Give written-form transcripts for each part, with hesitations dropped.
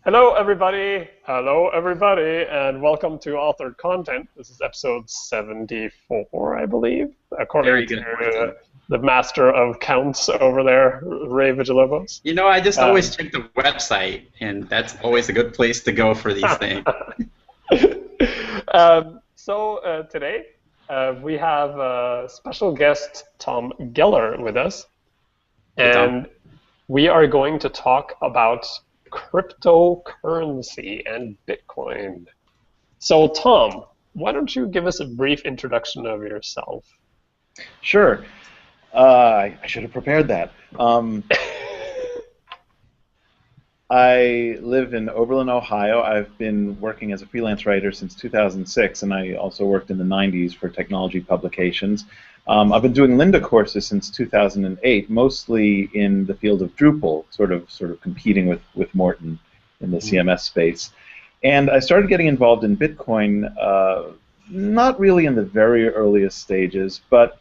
Hello, everybody. Hello, everybody, and welcome to Authored Content. This is episode 74, I believe, according Very to good, Martin. the master of counts over there, Ray Vigilobos. I just Um, always check the website, and that's always a good place to go for these things. Today we have special guest Tom Geller with us, Hey, Tom. and we are going to talk about cryptocurrency and Bitcoin. So, Tom, why don't you give us a brief introduction of yourself? Sure. I should have prepared that. I live in Oberlin, Ohio. I've been working as a freelance writer since 2006, and I also worked in the 90s for technology publications. I've been doing Lynda courses since 2008, mostly in the field of Drupal, sort of competing with Morton in the CMS space. And I started getting involved in Bitcoin, not really in the very earliest stages, but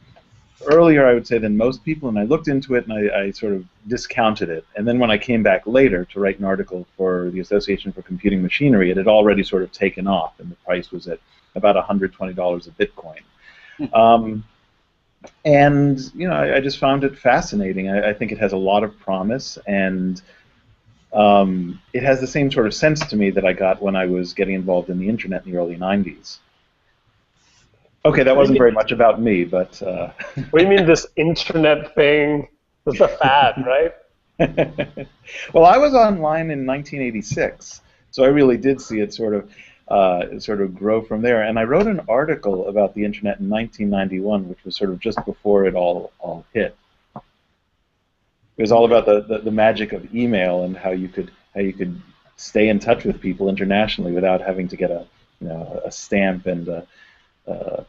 earlier, I would say, than most people, and I looked into it and I sort of discounted it. And then when I came back later to write an article for the Association for Computing Machinery, it had already sort of taken off, and the price was at about $120 a Bitcoin. I just found it fascinating. I think it has a lot of promise, and it has the same sort of sense to me that I got when I was getting involved in the internet in the early 90s. Okay, that wasn't very much about me, but... What do you mean this internet thing? It's a fad, right? Well, I was online in 1986, so I really did see it sort of grow from there. And I wrote an article about the internet in 1991, which was sort of just before it all hit. It was all about the magic of email and how you could stay in touch with people internationally without having to get a stamp and a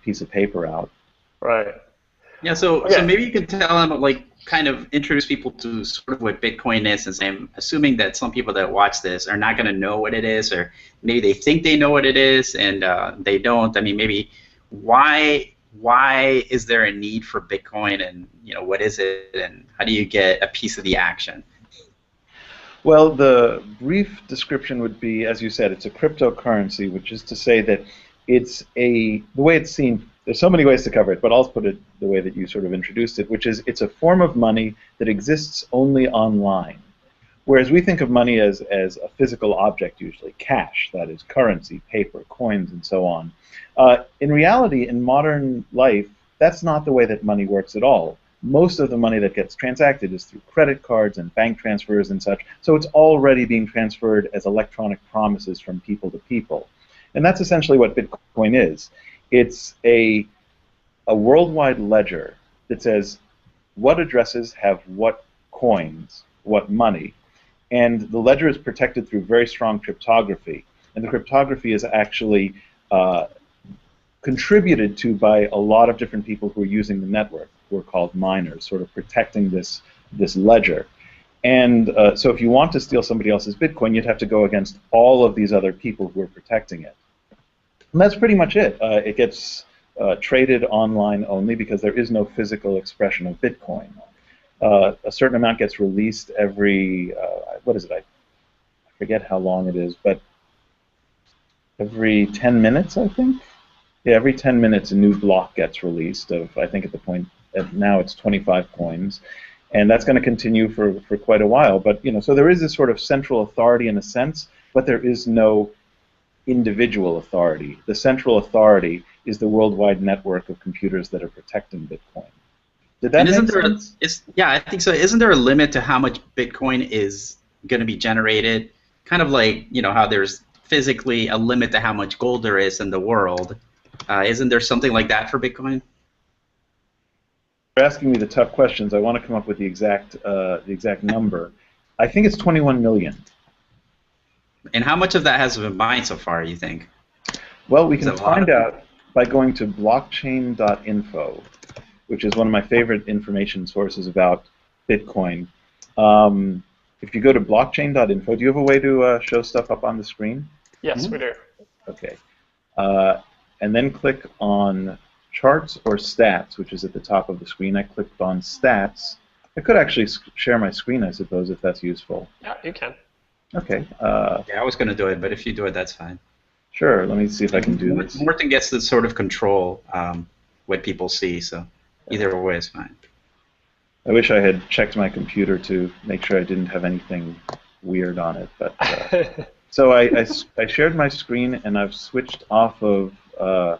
piece of paper out. Right. Yeah, so maybe you can tell them, kind of introduce people to sort of what Bitcoin is, and I'm assuming that some people that watch this are not going to know what it is, or maybe they think they know what it is, and they don't. I mean, maybe why is there a need for Bitcoin, and what is it, and how do you get a piece of the action? Well, the brief description would be, as you said, it's a cryptocurrency, which is to say that the way it's seen, there's so many ways to cover it, but I'll put it the way that you sort of introduced it, which is it's a form of money that exists only online. Whereas we think of money as a physical object, usually cash, that is currency, paper, coins, and so on. In reality, in modern life, that's not the way that money works at all. Most of the money that gets transacted is through credit cards and bank transfers and such, so it's already being transferred as electronic promises from people to people. And that's essentially what Bitcoin is. It's a worldwide ledger that says what addresses have what coins, what money, and the ledger is protected through very strong cryptography. And the cryptography is actually contributed to by a lot of different people who are using the network, who are called miners, sort of protecting this ledger. And so if you want to steal somebody else's Bitcoin, you'd have to go against all of these other people who are protecting it. And that's pretty much it. It gets traded online only because there is no physical expression of Bitcoin. A certain amount gets released every, what is it? I forget how long it is, but every 10 minutes, I think? Yeah, every 10 minutes a new block gets released of, I think now it's 25 coins. And that's going to continue for quite a while. But, so there is this sort of central authority in a sense, but there is no individual authority. The central authority is the worldwide network of computers that are protecting Bitcoin. Did that make sense? Yeah, I think so. Isn't there a limit to how much Bitcoin is going to be generated? Kind of like, how there's physically a limit to how much gold there is in the world. Isn't there something like that for Bitcoin? You're asking me the tough questions. I want to come up with the exact number. I think it's 21 million. And how much of that has been mined so far, you think? Well, we can find out by going to blockchain.info, which is one of my favorite information sources about Bitcoin. If you go to blockchain.info, do you have a way to show stuff up on the screen? Yes, we do. Okay. And then click on charts or stats, which is at the top of the screen. I clicked on stats. I could actually share my screen, I suppose, if that's useful. Yeah, you can. Okay. Yeah, I was going to do it, but if you do it, that's fine. Sure. Let me see if I can do this. Morton gets to sort of control what people see, so either way is fine. I wish I had checked my computer to make sure I didn't have anything weird on it. But so I shared my screen and I've switched off of Google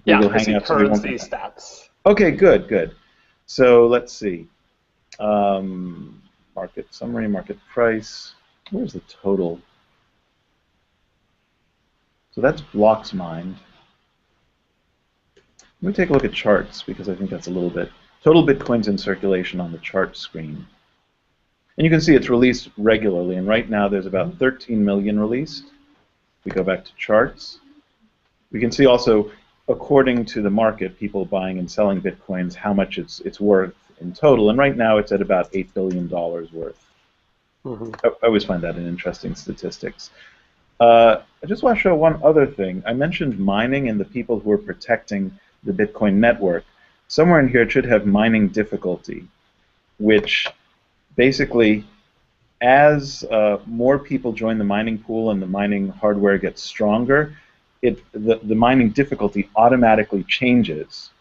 I see Hangouts. currency stats. Okay, good, good. So let's see. Market summary, market price. Where's the total? So that's blocks mined. Let me take a look at charts because I think that's a little bit. Total Bitcoins in circulation on the chart screen. And you can see it's released regularly, and right now there's about 13 million released. We go back to charts. We can see also, according to the market, people buying and selling Bitcoins, how much it's worth in total, and right now it's at about $8 billion worth. Mm-hmm. I always find that an interesting statistics. I just want to show one other thing. I mentioned mining and the people who are protecting the Bitcoin network. Somewhere in here it should have mining difficulty, which basically, as more people join the mining pool and the mining hardware gets stronger, the mining difficulty automatically changes.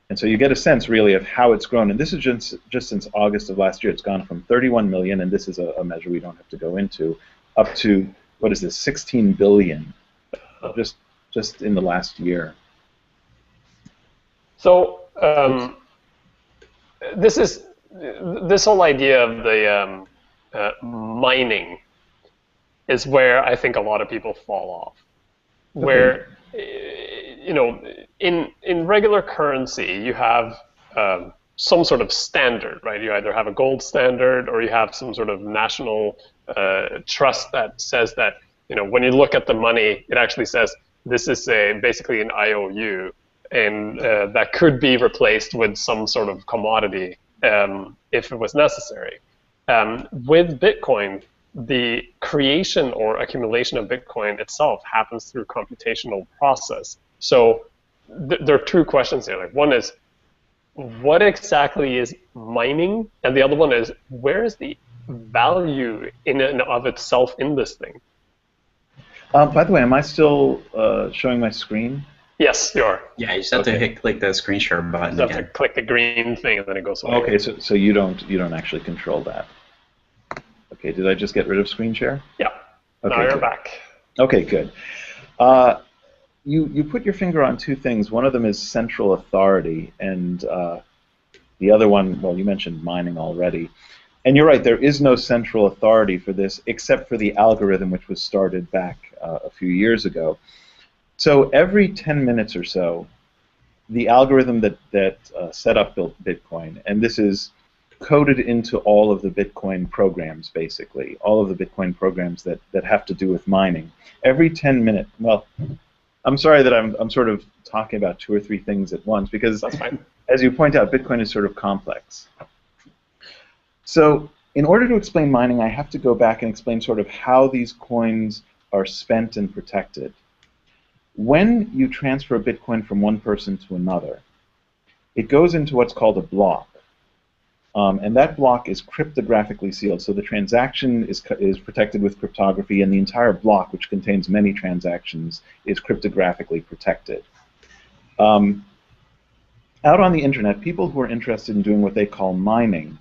And so you get a sense, really, of how it's grown. And this is just since August of last year. It's gone from 31 million, and this is a measure we don't have to go into, up to, what is this, 16 billion, just in the last year. So this whole idea of the mining is where I think a lot of people fall off. Okay. Where in regular currency you have some sort of standard, right? You either have a gold standard or you have some sort of national trust that says that when you look at the money, it actually says this is basically an IOU. And that could be replaced with some sort of commodity if it was necessary. With Bitcoin, the creation or accumulation of Bitcoin itself happens through computational process. So there are two questions here. Like, one is, what exactly is mining? And the other one is, where is the value in and of itself in this thing? By the way, am I still showing my screen? Yes, you are. Yeah, you just have to click the screen share button. You just have to click the green thing, and then it goes away. Okay, so you don't actually control that. Okay, did I just get rid of screen share? Yeah. Okay, now you're back. Okay, good. You put your finger on two things. One of them is central authority, and the other one, well, you mentioned mining already. And you're right, there is no central authority for this except for the algorithm, which was started back a few years ago. So every 10 minutes or so, the algorithm that set up Bitcoin, and this is coded into all of the Bitcoin programs, basically, all of the Bitcoin programs that have to do with mining. Every 10 minutes, well, I'm sorry that I'm sort of talking about two or three things at once, because that's fine. As you point out, Bitcoin is sort of complex. So in order to explain mining, I have to go back and explain sort of how these coins are spent and protected. When you transfer a Bitcoin from one person to another, it goes into what's called a block. And that block is cryptographically sealed. So the transaction is protected with cryptography, and the entire block, which contains many transactions, is cryptographically protected. Out on the internet, people who are interested in doing what they call mining,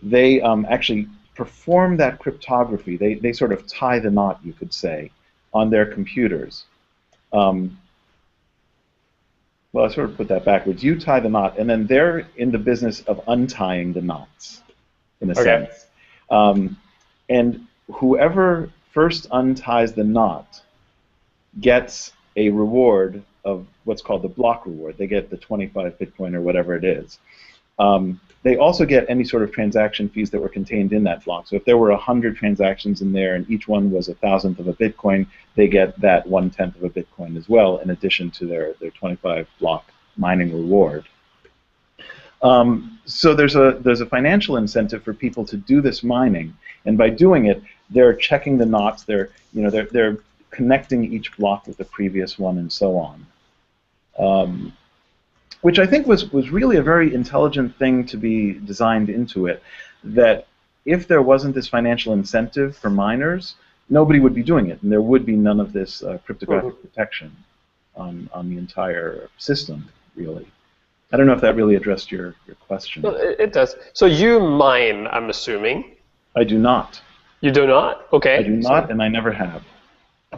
they actually perform that cryptography. They sort of tie the knot, you could say, on their computers. Well, I sort of put that backwards. You tie the knot, and then they're in the business of untying the knots, in a sense. And whoever first unties the knot gets a reward of what's called the block reward. They get the 25 Bitcoin or whatever it is. They also get any sort of transaction fees that were contained in that block. So if there were 100 transactions in there and each one was 1,000th of a Bitcoin, they get that 1/10 of a Bitcoin as well, in addition to their 25 block mining reward. So there's a financial incentive for people to do this mining, and by doing it, they're checking the knots. They're connecting each block with the previous one, and so on. Which I think was really a very intelligent thing to be designed into it, that if there wasn't this financial incentive for miners, nobody would be doing it, and there would be none of this cryptographic protection on the entire system, really. I don't know if that really addressed your question. Well, it does. So you mine, I'm assuming. I do not. You do not? Okay. I do not, and I never have.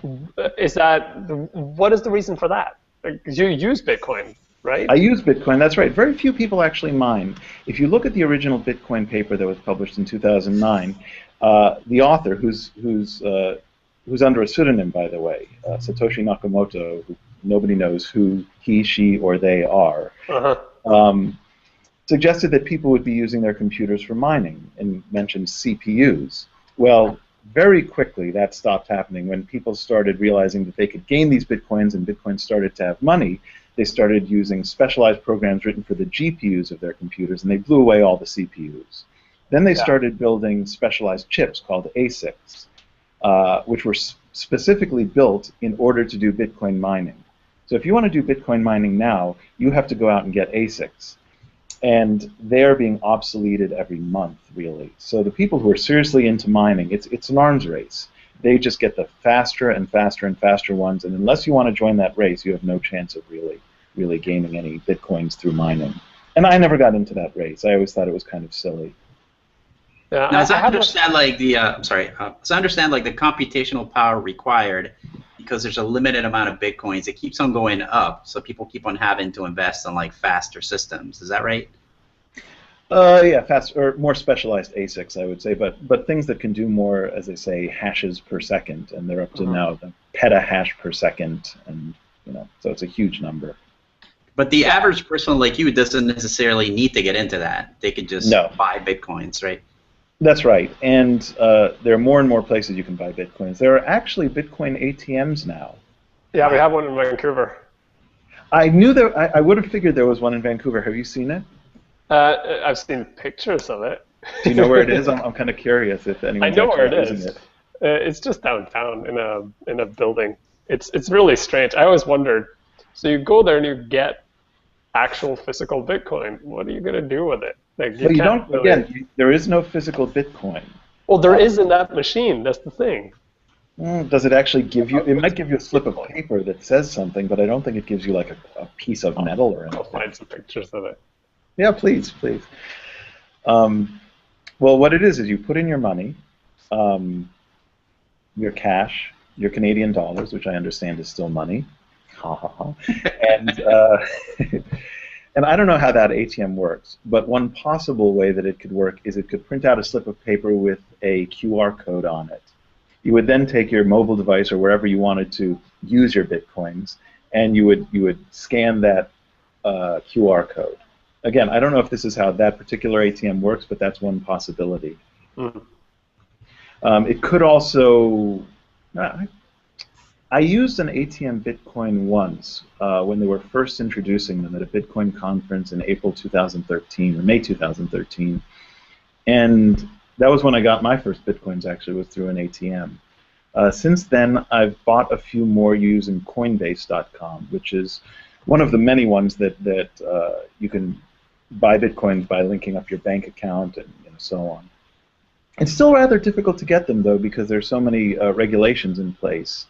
What is the reason for that? Like, you use Bitcoin, right? I use Bitcoin, that's right. Very few people actually mine. If you look at the original Bitcoin paper that was published in 2009, the author, who's under a pseudonym, by the way, Satoshi Nakamoto, who nobody knows who he, she, or they are, suggested that people would be using their computers for mining and mentioned CPUs. Well, very quickly that stopped happening when people started realizing that they could gain these Bitcoins and Bitcoin started to have money. They started using specialized programs written for the GPUs of their computers, and they blew away all the CPUs. Then they started building specialized chips called ASICs, which were specifically built in order to do Bitcoin mining. So if you want to do Bitcoin mining now, you have to go out and get ASICs. And they're being obsoleted every month, really. So the people who are seriously into mining, it's an arms race. They just get the faster and faster and faster ones, and unless you want to join that race, you have no chance of really gaining any Bitcoins through mining. And I never got into that race. I always thought it was kind of silly. Now, as I understand, like the as I understand, like the computational power required, because there's a limited amount of Bitcoins, it keeps on going up. So people keep on having to invest in like faster systems. Is that right? Yeah, or more specialized ASICs, I would say, but things that can do more, as they say, hashes per second, and they're up to now the petahash per second, and so it's a huge number. But the average person like you doesn't necessarily need to get into that. They could just buy Bitcoins, right? That's right, and there are more and more places you can buy Bitcoins. There are actually Bitcoin ATMs now. Yeah, we have one in Vancouver. I knew that. I would have figured there was one in Vancouver. Have you seen it? I've seen pictures of it. Do you know where it is? I'm kind of curious if anyone's I know where it using is. it. It's just downtown in a building. It's really strange. I always wondered. So you go there and you get actual physical Bitcoin. What are you going to do with it? Like, you don't. Really, again, there is no physical Bitcoin. Well, there is in that machine. That's the thing. Does it actually give you? It might give you a slip of paper that says something, but I don't think it gives you like a piece of metal or anything. I'll find some pictures of it. Yeah, please. Well, what it is you put in your money, your cash, your Canadian dollars, which I understand is still money, and and I don't know how that ATM works, but one possible way that it could work is it could print out a slip of paper with a QR code on it. You would then take your mobile device or wherever you wanted to use your Bitcoins, and you would scan that QR code. Again, I don't know if this is how that particular ATM works, but that's one possibility. It could also... I used an ATM Bitcoin once when they were first introducing them at a Bitcoin conference in April 2013, or May 2013. And that was when I got my first Bitcoins, actually, was through an ATM. Since then, I've bought a few more using Coinbase.com, which is one of the many ones that you can buy Bitcoins by linking up your bank account and so on. It's still rather difficult to get them, though, because there's so many regulations in place.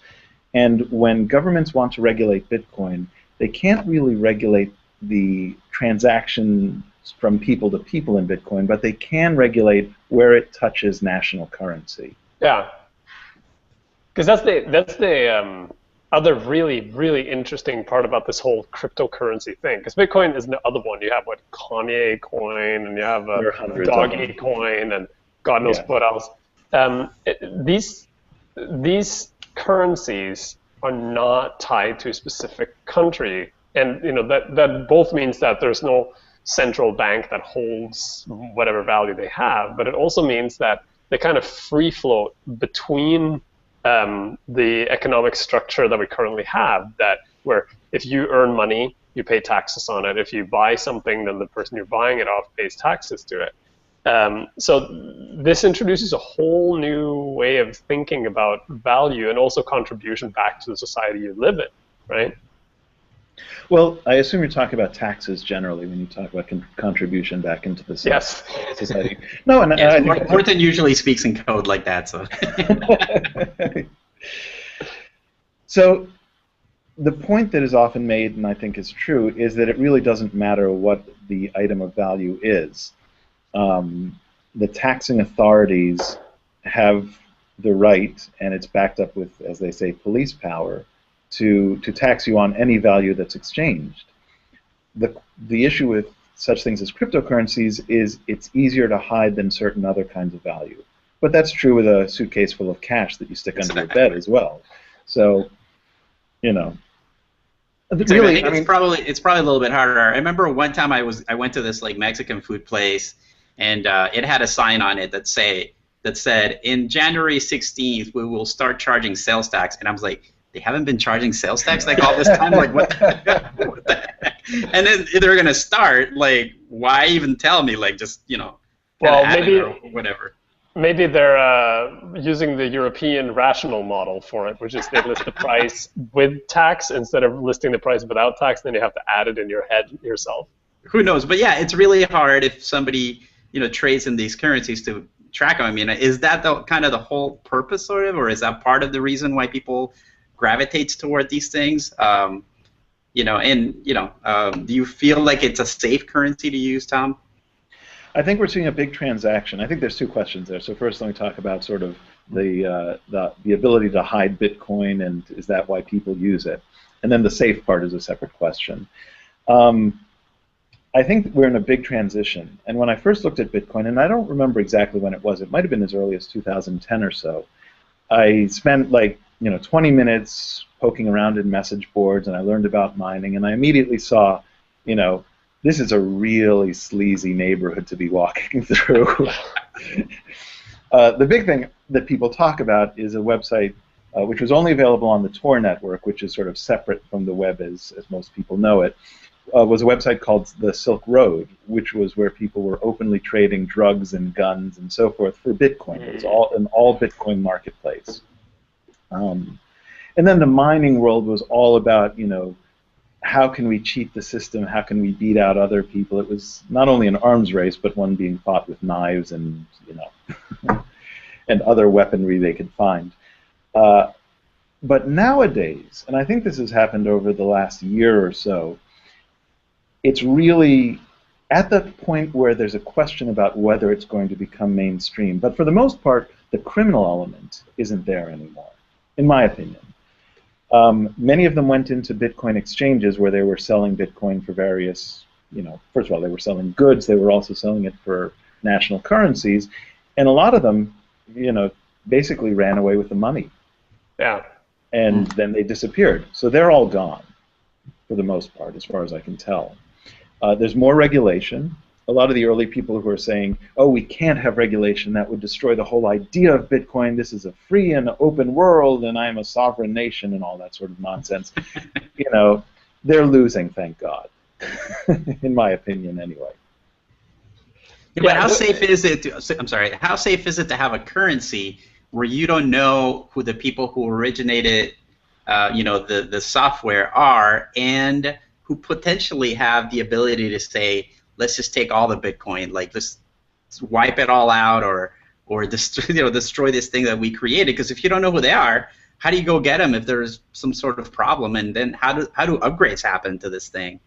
And when governments want to regulate Bitcoin, they can't really regulate the transactions from people to people in Bitcoin, but they can regulate where it touches national currency. Yeah, because that's the other really interesting part about this whole cryptocurrency thing. Because Bitcoin is the other one. You have what, Kanye coin, and you have Doggy coin, and God knows what else. These currencies are not tied to a specific country, and that both means that there's no central bank that holds whatever value they have, but it also means that they kind of free float between the economic structure that we currently have, that where if you earn money, you pay taxes on it. If you buy something, then the person you're buying it off pays taxes to it. So this introduces a whole new way of thinking about value and also contribution back to the society you live in, right? Well, I assume you're talking about taxes generally when you talk about contribution back into the Yes. society. No, and Yes, I think Morton usually speaks in code like that, so. So the point that is often made, and I think is true, is that it really doesn't matter what the item of value is. The taxing authorities have the right, and it's backed up with, as they say, police power, to tax you on any value that's exchanged. The issue with such things as cryptocurrencies is it's easier to hide than certain other kinds of value. But that's true with a suitcase full of cash that you stick under your bed as well. So, you know. Really, I think it's probably a little bit harder. I remember one time I went to this like Mexican food place, and it had a sign on it that said in January 16th we will start charging sales tax, and I was like, they haven't been charging sales tax like all this time, like what the heck? And then they're gonna start, like, why even tell me, like, just well, maybe or whatever. Maybe they're using the European rational model for it, which is they list the price with tax instead of listing the price without tax. Then you have to add it in your head yourself. Who knows? But yeah, it's really hard if somebody trades in these currencies to track them. I mean, is that kind of the whole purpose, sort of, or is that part of the reason why people gravitate toward these things? Do you feel like it's a safe currency to use, Tom? I think we're seeing a big transaction. I think there's two questions there. So first, let me talk about sort of the ability to hide Bitcoin, and is that why people use it? And then the safe part is a separate question. I think we're in a big transition. And when I first looked at Bitcoin, and I don't remember exactly when it was, it might have been as early as 2010 or so, I spent 20 minutes poking around in message boards, and I learned about mining, and I immediately saw, this is a really sleazy neighborhood to be walking through. The big thing that people talk about is a website which was only available on the Tor network, which is sort of separate from the web as most people know it, was a website called the Silk Road, which was where people were openly trading drugs and guns and so forth for Bitcoin. It was an all Bitcoin marketplace. And then the mining world was all about, how can we cheat the system? How can we beat out other people? It was not only an arms race, but one being fought with knives and and other weaponry they could find. But nowadays, and I think this has happened over the last year or so, it's really at the point where there's a question about whether it's going to become mainstream. But for the most part, the criminal element isn't there anymore, in my opinion. Many of them went into Bitcoin exchanges where they were selling Bitcoin for various, first of all, they were selling goods, they were also selling it for national currencies, and a lot of them, basically ran away with the money. Yeah. And then they disappeared. So they're all gone, for the most part, as far as I can tell. There's more regulation. A lot of the early people who are saying, oh, we can't have regulation, that would destroy the whole idea of Bitcoin, this is a free and open world, and I'm a sovereign nation, and all that sort of nonsense. They're losing, thank God, in my opinion, anyway. Yeah, but how safe is it how safe is it to have a currency where you don't know who the people who originated, the software are, and who potentially have the ability to say, let's just take all the Bitcoin, like let's wipe it all out, or destroy this thing that we created? Because if you don't know who they are, how do you go get them if there's some sort of problem? And then how do upgrades happen to this thing?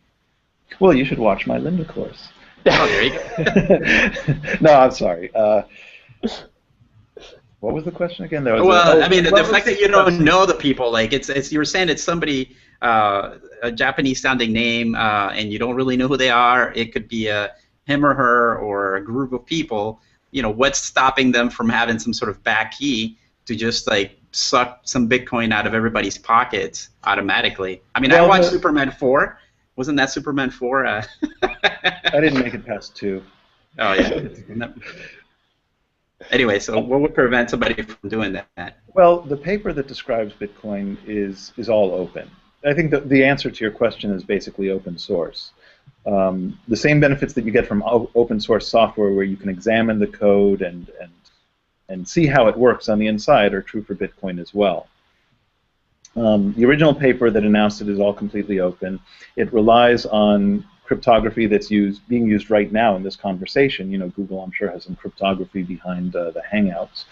Well, you should watch my Lynda course. Oh, there you go. No, I'm sorry. What was the question again? The fact that you don't know the people, like you were saying it's somebody, a Japanese-sounding name, and you don't really know who they are. It could be him or her or a group of people. What's stopping them from having some sort of back key to just like suck some Bitcoin out of everybody's pockets automatically? I mean, I watched Superman 4. Wasn't that Superman 4? I didn't make it past 2. Oh, yeah. Anyway, so what would prevent somebody from doing that? Well, the paper that describes Bitcoin is all open. I think that the answer to your question is basically open source. The same benefits that you get from open source software, where you can examine the code and see how it works on the inside, are true for Bitcoin as well. The original paper that announced it is all completely open. It relies on cryptography that's being used right now in this conversation. You know, Google, I'm sure, has some cryptography behind the Hangouts.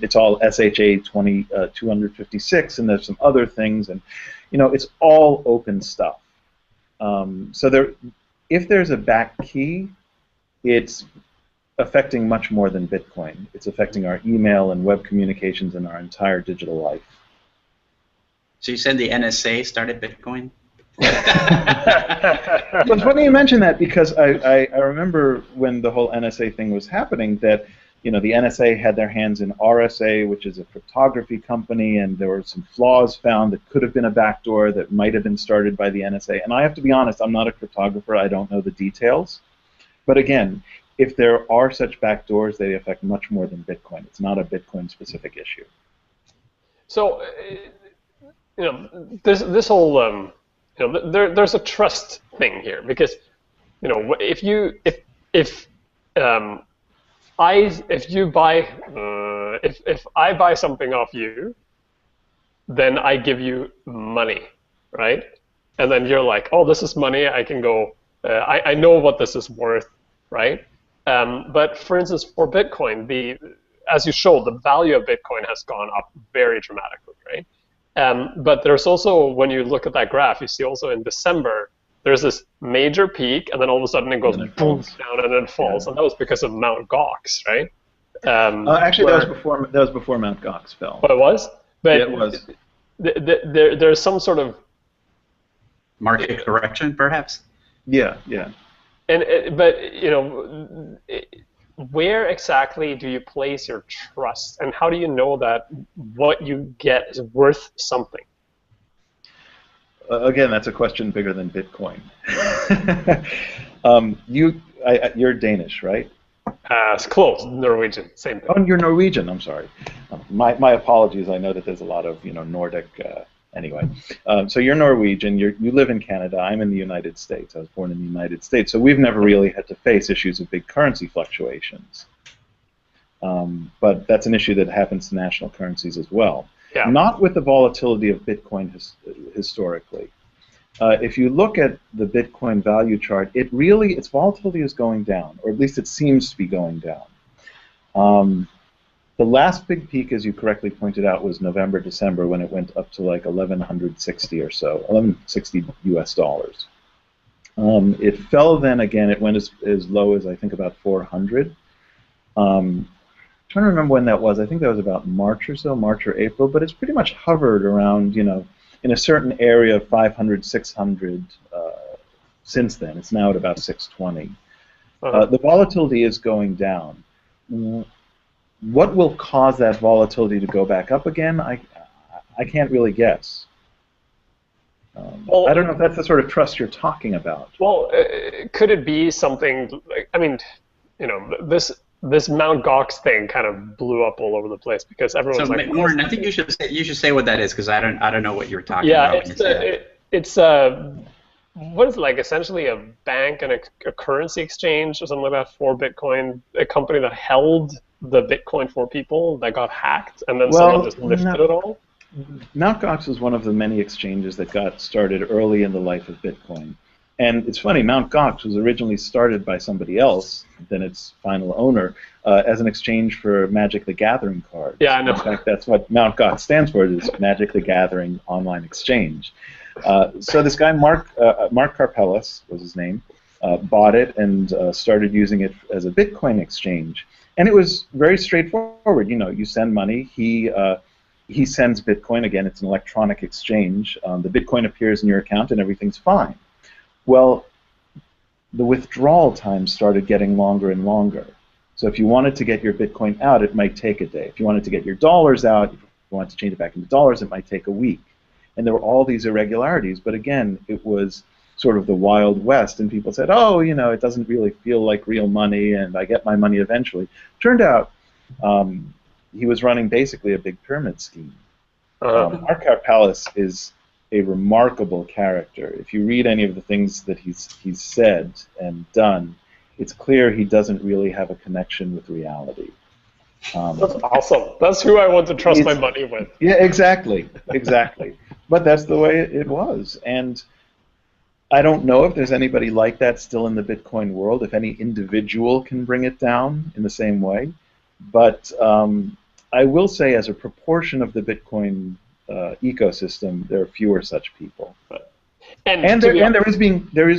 It's all SHA 256, and there's some other things, and you know, it's all open stuff. So if there's a back key, it's affecting much more than Bitcoin. It's affecting our email and web communications and our entire digital life. So you said the NSA started Bitcoin? Well, it's funny you mention that, because I remember when the whole NSA thing was happening that, you know, the NSA had their hands in RSA, which is a cryptography company, and there were some flaws found that could have been a backdoor that might have been started by the NSA. And I have to be honest, I'm not a cryptographer. I don't know the details. But again, if there are such backdoors, they affect much more than Bitcoin. It's not a Bitcoin-specific issue. So, you know, this whole you know, there's a trust thing here, because, you know, if I buy something off you, then I give you money, right? And then you're like, oh, this is money. I can go. I know what this is worth, right? But for instance, for Bitcoin, as you showed, the value of Bitcoin has gone up very dramatically, right? But there's also, when you look at that graph, you see also in December, there's this major peak, and then all of a sudden it goes boom down and then falls, and that was because of MountGox, right? Actually, that was before MountGox fell. Oh, it was? But yeah, it was. There's some sort of market correction, perhaps. Yeah. But you know, where exactly do you place your trust, and how do you know that what you get is worth something? Again, that's a question bigger than Bitcoin. You're Danish, right? It's close. Norwegian, same thing. Oh, you're Norwegian. I'm sorry. My apologies. I know that there's a lot of Nordic. Anyway, so you're Norwegian. You live in Canada. I'm in the United States. I was born in the United States, so we've never really had to face issues of big currency fluctuations. But that's an issue that happens to national currencies as well. Yeah. Not with the volatility of Bitcoin historically. If you look at the Bitcoin value chart, its volatility is going down, or at least it seems to be going down. The last big peak, as you correctly pointed out, was November, December, when it went up to like 1,160 or so, 1,160 US dollars. It fell then again. It went as low as I think about 400. I'm trying to remember when that was. I think that was about March or so, March or April. But it's pretty much hovered around, in a certain area of 500, 600 since then. It's now at about 620. The volatility is going down. What will cause that volatility to go back up again? I can't really guess. I don't know if that's the sort of trust you're talking about. Well, could it be something like, I mean, this MountGox thing kind of blew up all over the place because everyone's like, Morten, I think you should say what that is, because I don't know what you're talking about. Yeah, it's what is it, like, essentially a bank and a currency exchange or something like that for Bitcoin, a company that held the Bitcoin for people that got hacked, and then someone just lifted it all? MountGox was one of the many exchanges that got started early in the life of Bitcoin. And it's funny, MountGox was originally started by somebody else than its final owner as an exchange for Magic the Gathering cards. Yeah, I know. In fact, that's what MountGox stands for, is Magic the Gathering Online Exchange. So this guy, Mark Karpeles was his name, bought it and started using it as a Bitcoin exchange. And it was very straightforward. You send money, he sends Bitcoin. Again, it's an electronic exchange. The Bitcoin appears in your account and everything's fine. Well, the withdrawal time started getting longer and longer. So if you wanted to get your Bitcoin out, it might take a day. If you wanted to get your dollars out, if you wanted to change it back into dollars, it might take a week. And there were all these irregularities. But again, it was sort of the Wild West, and people said, oh, it doesn't really feel like real money, and I get my money eventually. Turned out he was running basically a big pyramid scheme. Mark Karpeles is a remarkable character. If you read any of the things that he's said and done, it's clear he doesn't really have a connection with reality. That's awesome. That's who I want to trust my money with. Yeah, exactly. But that's the way it was. And I don't know if there's anybody like that still in the Bitcoin world, if any individual can bring it down in the same way. But I will say, as a proportion of the Bitcoin ecosystem, there are fewer such people. And there is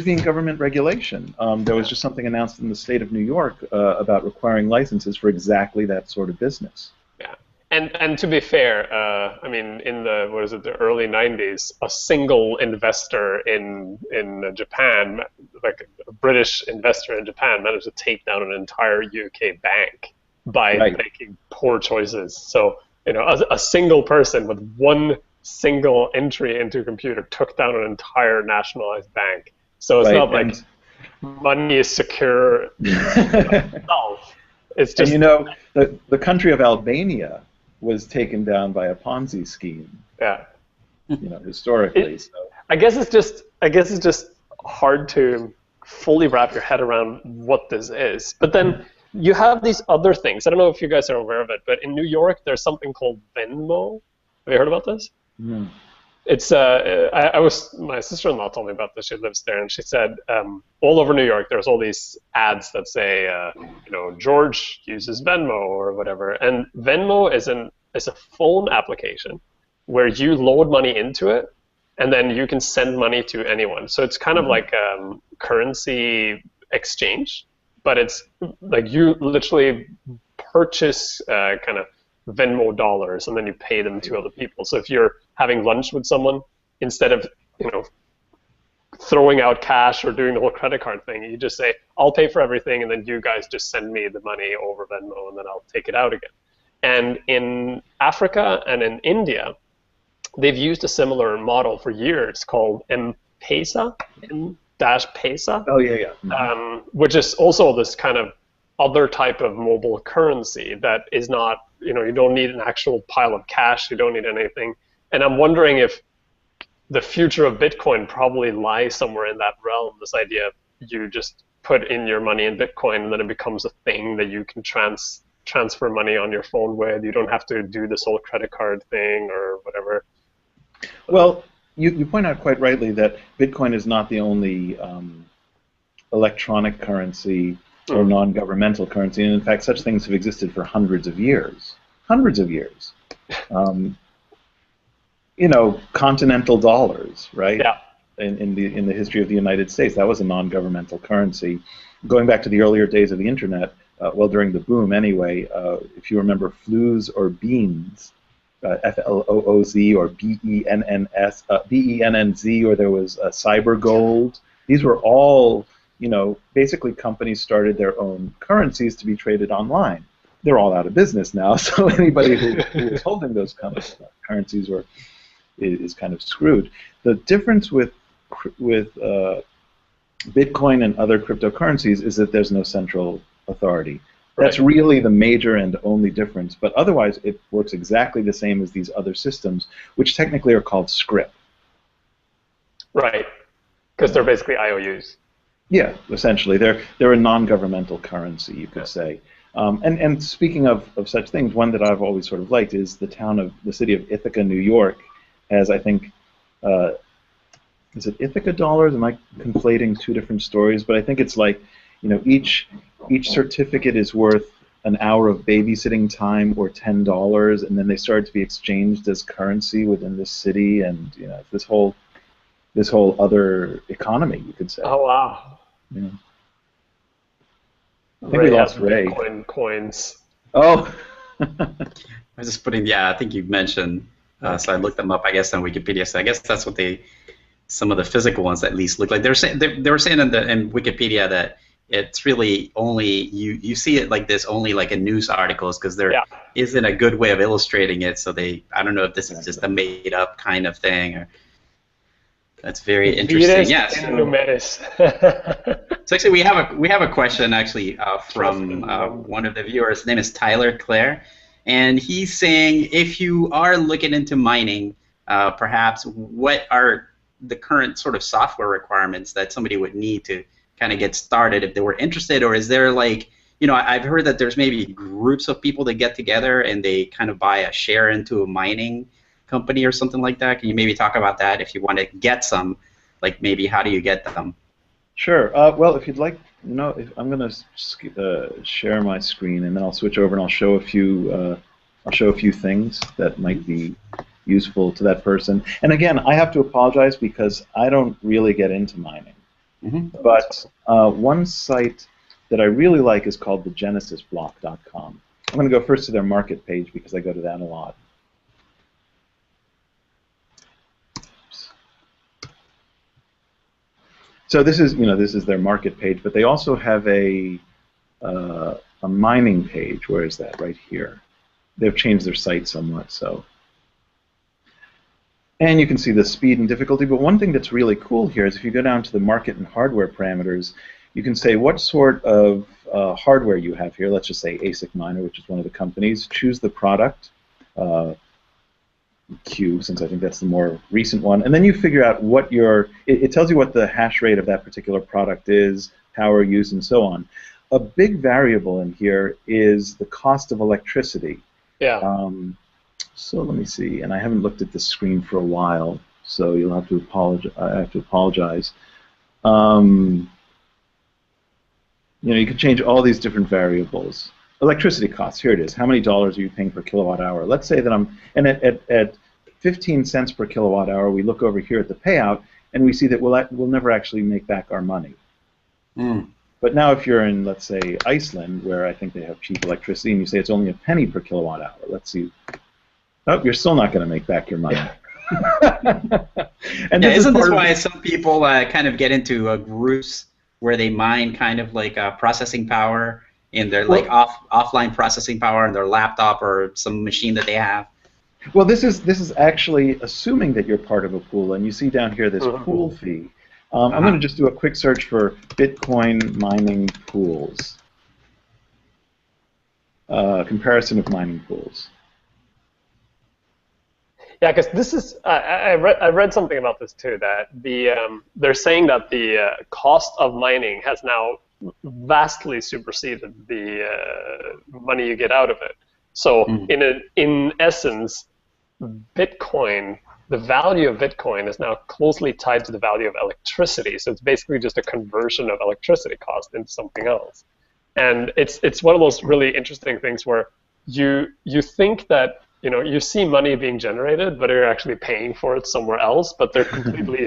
being government regulation. There was just something announced in the state of New York about requiring licenses for exactly that sort of business. Yeah, and to be fair, I mean, in the early '90s, a single investor in Japan, like a British investor in Japan, managed to take down an entire UK bank by making poor choices. So a single person with one single entry into a computer took down an entire nationalized bank. So it's not like money is secure itself. It's just, and the country of Albania was taken down by a Ponzi scheme. Yeah. Historically. I guess it's just hard to fully wrap your head around what this is. But then you have these other things. I don't know if you guys are aware of it, but in New York there's something called Venmo. Have you heard about this? Mm. It's my sister-in-law told me about this. She lives there, and she said all over New York there's all these ads that say George uses Venmo or whatever. And Venmo is a phone application where you load money into it, and then you can send money to anyone. So it's kind of like currency exchange, but it's like you literally purchase kind of Venmo dollars, and then you pay them to other people. So if you're having lunch with someone, instead of throwing out cash or doing the whole credit card thing, you just say, I'll pay for everything, and then you guys just send me the money over Venmo, and then I'll take it out again. And in Africa and in India, they've used a similar model for years called M-Pesa, M-Pesa. Oh, yeah. Mm-hmm. Which is also this kind of other type of mobile currency that is not, you don't need an actual pile of cash, you don't need anything. And I'm wondering if the future of Bitcoin probably lies somewhere in that realm, this idea of you just put in your money in Bitcoin and then it becomes a thing that you can transfer money on your phone with. You don't have to do this whole credit card thing or whatever. Well, you point out quite rightly that Bitcoin is not the only electronic currency or non-governmental currency, and in fact such things have existed for hundreds of years. Continental dollars, right? Yeah. In the history of the United States, that was a non-governmental currency. Going back to the earlier days of the internet, during the boom anyway, if you remember flues or beans, FLOOZ or BENNZ, or there was cyber gold. These were all, basically companies started their own currencies to be traded online. They're all out of business now, so anybody who was holding those kind of currencies is kind of screwed. The difference with Bitcoin and other cryptocurrencies is that there's no central authority. That's really the major and only difference. But otherwise, it works exactly the same as these other systems, which technically are called script. Right, because they're basically IOUs. Yeah, essentially. They're a non-governmental currency, you could say. And speaking of such things, one that I've always sort of liked is the city of Ithaca, New York, has, I think, is it Ithaca dollars? Am I conflating two different stories? But I think it's like, each certificate is worth an hour of babysitting time or $10, and then they started to be exchanged as currency within this city, and this whole other economy, you could say. Oh wow! Yeah. I think we lost Ray. Bitcoin coins. Oh. I was just putting. Yeah, I think you mentioned. So I looked them up, I guess, on Wikipedia. So I guess that's what some of the physical ones at least look like. They were saying in Wikipedia that it's really only you see it like this only like in news articles because there isn't a good way of illustrating it. So I don't know if this is just a made up kind of thing or. That's very interesting. Yes. So actually, we have a question actually from one of the viewers. His name is Tyler Clare, and he's saying if you are looking into mining, perhaps what are the current sort of software requirements that somebody would need to kind of get started if they were interested, or is there like you know, I've heard that there's maybe groups of people that get together and they kind of buy a share into a mining company or something like that. Can you maybe talk about that if you want to get some? Like maybe how do you get them? Sure. Well, if you'd like, I'm going to share my screen, and then I'll switch over and I'll show a few things that might be useful to that person. And again, I have to apologize because I don't really get into mining. Mm-hmm. But one site that I really like is called thegenesisblock.com. I'm going to go first to their market page because I go to that a lot. So this is their market page, but they also have a mining page. Where is that? Right here. They've changed their site somewhat, so. And you can see the speed and difficulty, but one thing that's really cool here is if you go down to the market and hardware parameters, you can say what sort of hardware you have here. Let's just say ASIC Miner, which is one of the companies. Choose the product, Q, since I think that's the more recent one. And then you figure out what it tells you what the hash rate of that particular product is, power used, and so on. A big variable in here is the cost of electricity. Yeah. So let me see, and I haven't looked at this screen for a while, so you'll have to apologize. I have to apologize. You can change all these different variables. Electricity costs, here it is. How many dollars are you paying per kilowatt hour? Let's say that at 15 cents per kilowatt hour, we look over here at the payout, and we see that we'll never actually make back our money. Mm. But now if you're in, let's say, Iceland, where I think they have cheap electricity, and you say it's only a penny per kilowatt hour, let's see. Nope, you're still not going to make back your money. And isn't this why some people kind of get into groups where they mine kind of like processing power in their offline processing power in their laptop or some machine that they have? Well, this is actually assuming that you're part of a pool, and you see down here this pool fee. I'm going to just do a quick search for Bitcoin mining pools. Comparison of mining pools. Yeah, because this is I read something about this too, that they're saying that the cost of mining has now vastly superseded the money you get out of it. So in essence, Bitcoin, the value of Bitcoin is now closely tied to the value of electricity. So it's basically just a conversion of electricity cost into something else. And it's one of those really interesting things where you think that you see money being generated, but you're actually paying for it somewhere else, but they're completely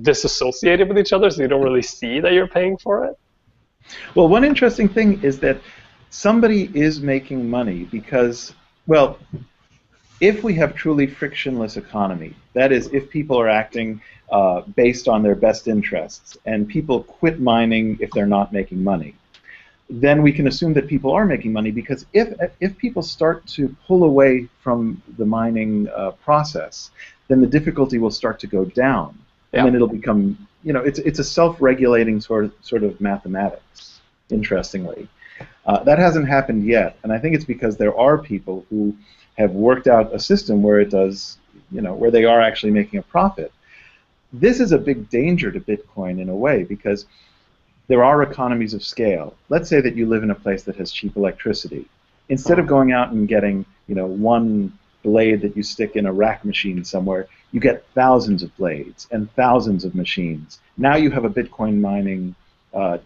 disassociated with each other, so you don't really see that you're paying for it. Well, one interesting thing is that somebody is making money because, well, if we have truly frictionless economy, that is, if people are acting based on their best interests, and people quit mining if they're not making money, then we can assume that people are making money, because if people start to pull away from the mining process, then the difficulty will start to go down, and then it'll become, it's a self-regulating sort of mathematics. Interestingly, that hasn't happened yet, and I think it's because there are people who have worked out a system where it does, where they are actually making a profit. This is a big danger to Bitcoin in a way, because there are economies of scale. Let's say that you live in a place that has cheap electricity. Instead of going out and getting, one blade that you stick in a rack machine somewhere, you get thousands of blades and thousands of machines. Now you have a Bitcoin mining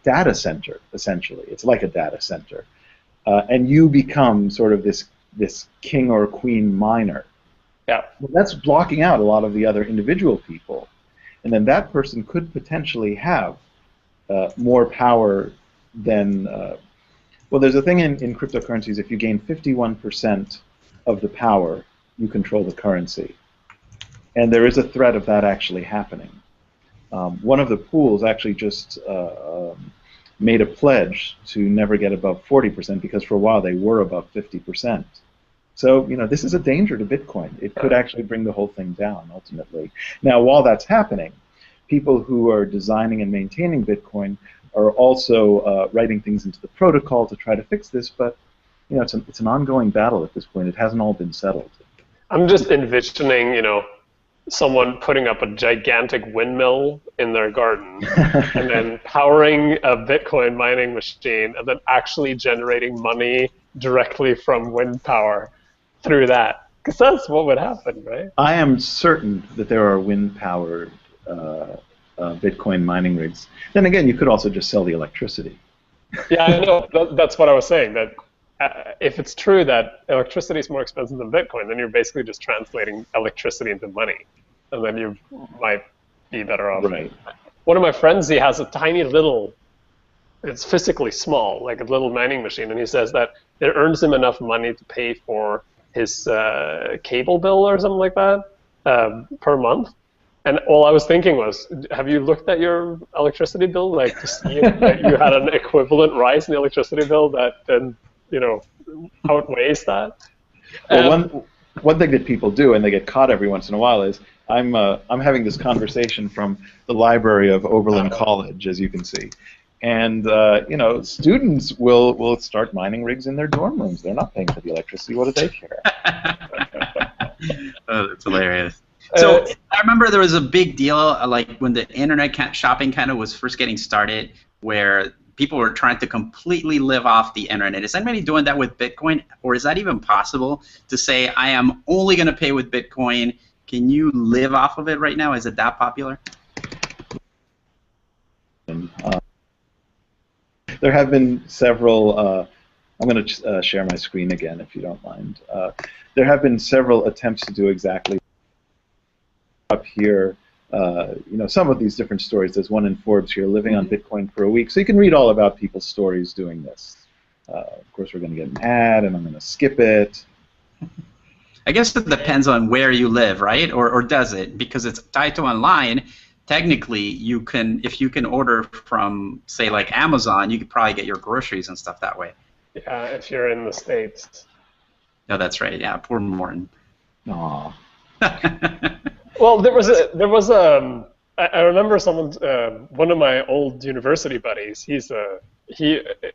data center, essentially. It's like a data center. And you become sort of this king or queen miner. Yeah. Well, that's blocking out a lot of the other individual people. And then that person could potentially have more power than, well, there's a thing in cryptocurrencies, if you gain 51% of the power, you control the currency. And there is a threat of that actually happening. One of the pools actually just made a pledge to never get above 40%, because for a while they were above 50%. So, this is a danger to Bitcoin. It could actually bring the whole thing down, ultimately. Now, while that's happening, people who are designing and maintaining Bitcoin are also writing things into the protocol to try to fix this, but it's an ongoing battle at this point. It hasn't all been settled. I'm just envisioning, someone putting up a gigantic windmill in their garden and then powering a Bitcoin mining machine and then actually generating money directly from wind power through that. Because that's what would happen, right? I am certain that there are wind-powered Bitcoin mining rigs. Then again, you could also just sell the electricity. Yeah, I know. That's what I was saying. That if it's true that electricity is more expensive than Bitcoin, then you're basically just translating electricity into money, and then you might be better off. Right. One of my friends, he has a tiny little, it's physically small, like a little mining machine, and he says that it earns him enough money to pay for his cable bill or something like that per month. And all I was thinking was, have you looked at your electricity bill, like to see if that you had an equivalent rise in the electricity bill that then, outweighs that? Well, one thing that people do, and they get caught every once in a while, is I'm having this conversation from the library of Oberlin College, as you can see, and students will start mining rigs in their dorm rooms. They're not paying for the electricity. What do they care? Oh, that's hilarious. So I remember there was a big deal, like when the internet shopping kind of was first getting started, where people were trying to completely live off the internet. Is anybody doing that with Bitcoin, or is that even possible to say, I am only going to pay with Bitcoin? Can you live off of it right now? Is it that popular? There have been several. I'm going to share my screen again, if you don't mind. There have been several attempts to do exactly up here. Some of these different stories. There's one in Forbes here, living on Bitcoin for a week. So you can read all about people's stories doing this. Of course, we're going to get an ad, and I'm going to skip it. I guess it depends on where you live, right? Or does it? Because it's tied to online. Technically, you can, if you can order from, say, like Amazon, you could probably get your groceries and stuff that way. Yeah, if you're in the States. No, that's right. Yeah, poor Morton. Aww. Well, I remember someone, one of my old university buddies. He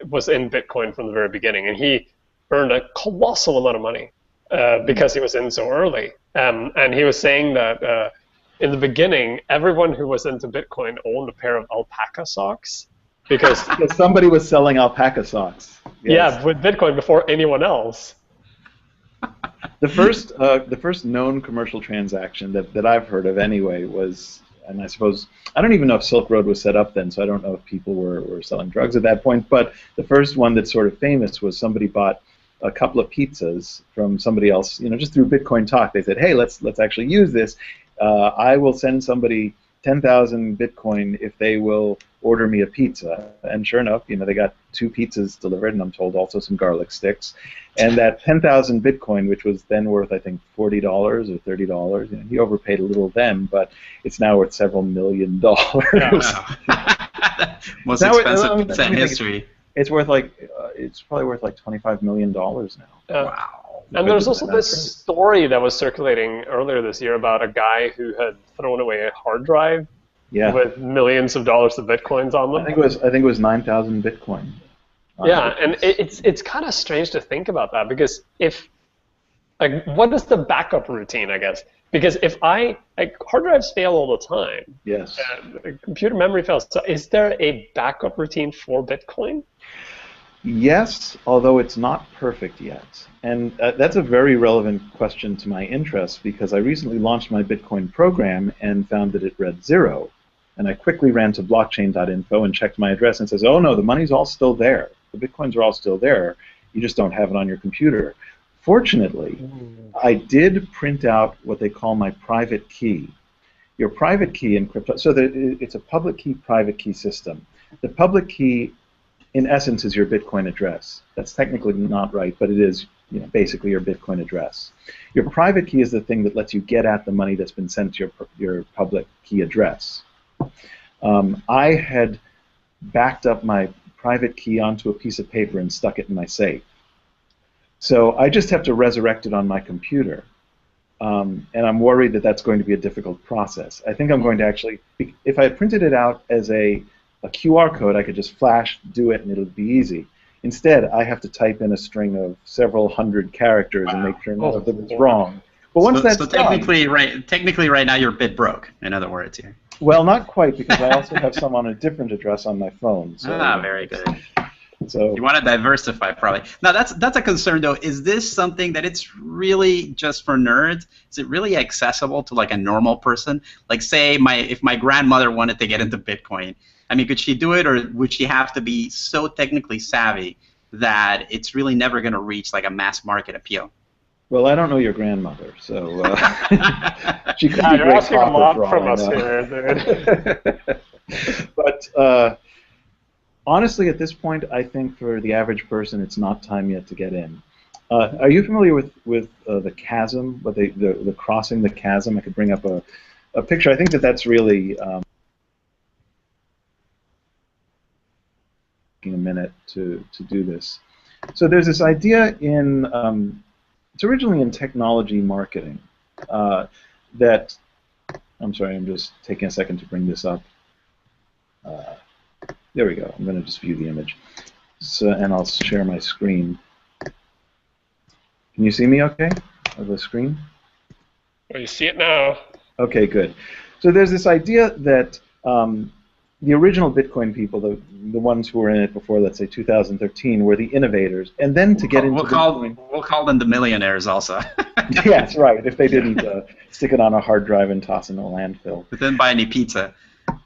was in Bitcoin from the very beginning, and he earned a colossal amount of money because he was in so early. And he was saying that in the beginning, everyone who was into Bitcoin owned a pair of alpaca socks because somebody was selling alpaca socks. Yes. Yeah, with Bitcoin before anyone else. The first known commercial transaction that I've heard of anyway was, and I suppose, I don't even know if Silk Road was set up then, so I don't know if people were selling drugs at that point, but the first one that's sort of famous was somebody bought a couple of pizzas from somebody else, just through Bitcoin talk. They said, hey, let's actually use this. I will send somebody 10,000 Bitcoin if they will order me a pizza. And sure enough, they got 2 pizzas delivered, and I'm told also some garlic sticks. And that 10,000 Bitcoin, which was then worth, I think, $40 or $30, he overpaid a little then, but it's now worth several $1 million. Wow. Most expensive pizza in history. It's probably worth like $25 million now. Wow. And there's also this story that was circulating earlier this year about a guy who had thrown away a hard drive with millions of dollars of Bitcoins on them. I think it was 9,000 Bitcoin. Yeah, and it's kind of strange to think about that, because what is the backup routine, I guess? Because if hard drives fail all the time. Yes. Computer memory fails. So is there a backup routine for Bitcoin? Yes, although it's not perfect yet. And that's a very relevant question to my interest, because I recently launched my Bitcoin program and found that it read 0. And I quickly ran to blockchain.info and checked my address, and it says, oh no, the money's all still there. The Bitcoins are all still there. You just don't have it on your computer. Fortunately, I did print out what they call my private key. Your private key in crypto, so it's a public key, private key system. The public key, in essence, is your Bitcoin address. That's technically not right, but it is basically your Bitcoin address. Your private key is the thing that lets you get at the money that's been sent to your public key address. I had backed up my private key onto a piece of paper and stuck it in my safe. So I just have to resurrect it on my computer. And I'm worried that that's going to be a difficult process. I think I'm going to actually, if I printed it out as a QR code, I could just flash, do it, and it'll be easy. Instead, I have to type in a string of several hundred characters and make sure none of them is wrong, But once that's so done, technically right now you're a bit broke, in other words here. well, not quite, because I also have some on a different address on my phone. So, Very good. So you want to diversify, probably. Now that's a concern, though. Is this something that it's really just for nerds? Is it really accessible to like a normal person? Like, say, if my grandmother wanted to get into Bitcoin, I mean, could she do it, or would she have to be so technically savvy that it's really never going to reach like a mass market appeal? well, I don't know your grandmother, so she could be You're great asking a copper lot for all from I us know. here, dude. But honestly, at this point, I think for the average person, it's not time yet to get in. Are you familiar with the chasm? What the crossing the chasm? I could bring up a picture. I think that's really taking a minute to do this. So there's this idea in it's originally in technology marketing that I'm sorry, I'm just taking a second to bring this up. There we go. I'm going to just view the image. So, and I'll share my screen. Can you see me okay on the screen? Well, you see it now. Okay, good. So there's this idea that the original Bitcoin people, the ones who were in it before, let's say 2013, were the innovators, and then to get into Bitcoin, we'll call them the millionaires also. Yes, right. If they didn't stick it on a hard drive and toss it in a landfill. But didn't buy any pizza.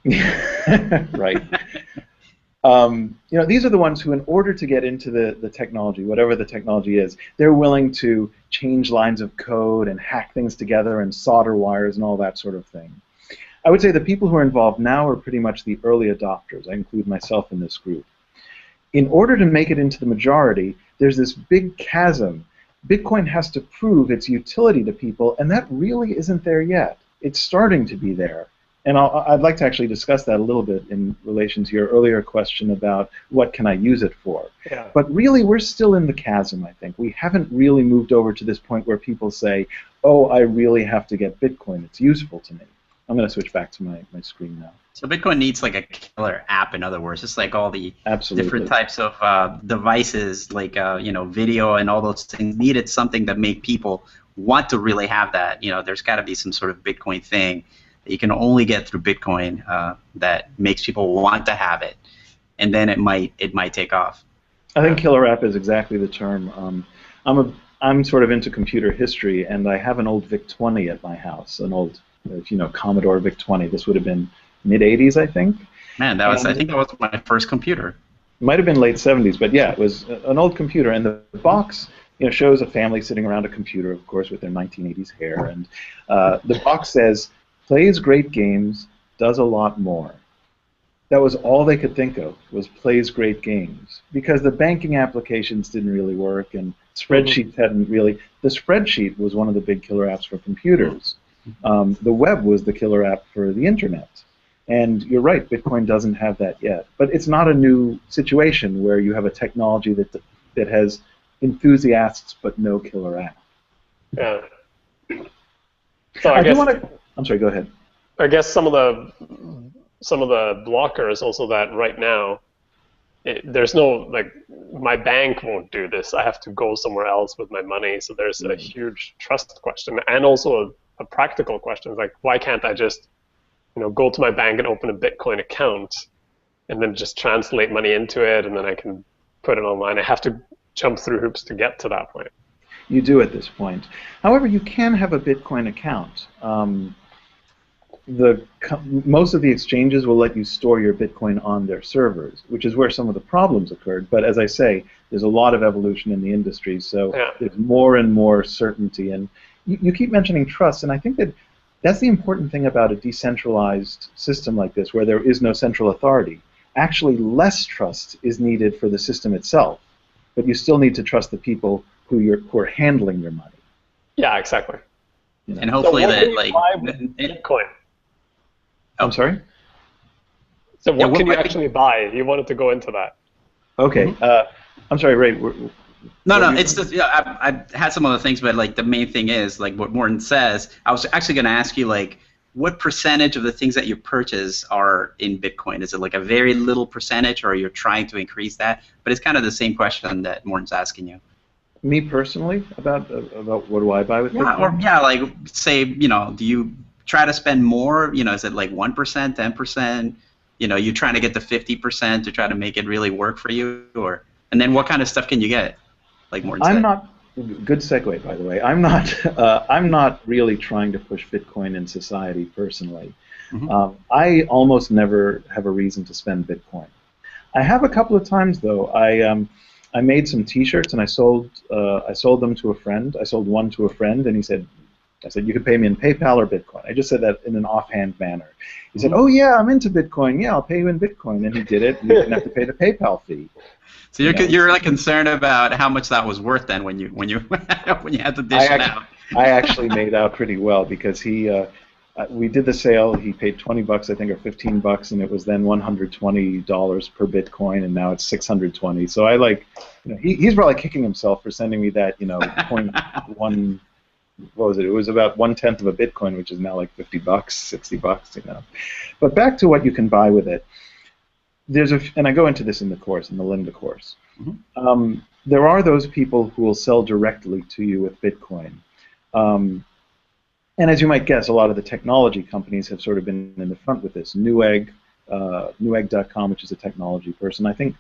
Right. These are the ones who, in order to get into the technology, whatever the technology is, they're willing to change lines of code and hack things together and solder wires and all that sort of thing. I would say the people who are involved now are pretty much the early adopters. I include myself in this group. In order to make it into the majority, there's this big chasm. Bitcoin has to prove its utility to people, and that really isn't there yet. It's starting to be there. And I'd like to actually discuss that a little bit in relation to your earlier question about what can I use it for. Yeah. But really, we're still in the chasm, I think. We haven't really moved over to this point where people say, oh, I really have to get Bitcoin. It's useful to me. I'm going to switch back to my screen now. So Bitcoin needs like a killer app, in other words. Just like all the Absolutely. different types of devices, like video and all those things, needed something that made people want to really have that. There's got to be some sort of Bitcoin thing that you can only get through Bitcoin that makes people want to have it, and then it might take off. I think killer app is exactly the term. I'm sort of into computer history, and I have an old VIC-20 at my house, an old Commodore VIC-20. This would have been mid-'80s, I think. Man, I think that was my first computer. It might have been late 70s, but yeah, it was an old computer, and the box shows a family sitting around a computer, of course, with their 1980s hair, and the box says, plays great games, does a lot more. That was all they could think of, was plays great games, because the banking applications didn't really work, and spreadsheets hadn't really. The spreadsheet was one of the big killer apps for computers. The web was the killer app for the internet. And you're right, Bitcoin doesn't have that yet. But it's not a new situation where you have a technology that has enthusiasts but no killer app. Yeah. So I guess, I'm sorry, go ahead. I guess some of the blockers also that right now, there's no, like, my bank won't do this. I have to go somewhere else with my money. So there's a huge trust question, and also a practical question. Like, why can't I just go to my bank and open a Bitcoin account and then just translate money into it, and then I can put it online? I have to jump through hoops to get to that point. You do at this point. However, you can have a Bitcoin account. Most of the exchanges will let you store your Bitcoin on their servers, which is where some of the problems occurred. But as I say, there's a lot of evolution in the industry, so there's more and more certainty. And you keep mentioning trust, and I think that's the important thing about a decentralized system like this, where there is no central authority. Actually, less trust is needed for the system itself, but you still need to trust the people who are handling your money. Yeah, exactly. And hopefully Bitcoin. I'm sorry? So what can you actually buy? You wanted to go into that. Okay. I'm sorry, Ray. No, it's just, I had some other things, but like the main thing is, like what Morten says, I was actually going to ask you, like, what percentage of the things that you purchase are in Bitcoin? Is it like a very little percentage, or you're trying to increase that? But it's kind of the same question that Morten's asking you. Me personally, about what do I buy with Yeah, or Bitcoin? yeah, like say, do you try to spend more? Is it like 1%, 10%? You trying to get to 50% to try to make it really work for you, or and then what kind of stuff can you get, like Morton I'm said? not. Good segue, by the way. I'm not. I'm not really trying to push Bitcoin in society personally. Hmm. I almost never have a reason to spend Bitcoin. I have a couple of times though. I made some T-shirts and I sold them to a friend. I sold one to a friend, and he said, I said, you could pay me in PayPal or Bitcoin. I just said that in an offhand manner. He said, Hmm. oh yeah, I'm into Bitcoin. Yeah, I'll pay you in Bitcoin. And he did it. And you didn't have to pay the PayPal fee. So You know, you're like concerned about how much that was worth then when you when you had to I dish it actually, out. I actually made out pretty well because we did the sale. He paid $20, I think, or $15, and it was then $120 per Bitcoin, and now it's 620. So I he's probably kicking himself for sending me that, point one. What was it? It was about 1/10 of a Bitcoin, which is now like $50, $60. But back to what you can buy with it. And I go into this in the course, in the Linda course. Mhm. There are those people who will sell directly to you with Bitcoin. Um, and as you might guess, a lot of the technology companies have sort of been in the front with this. Newegg.com, which is a technology person. I think,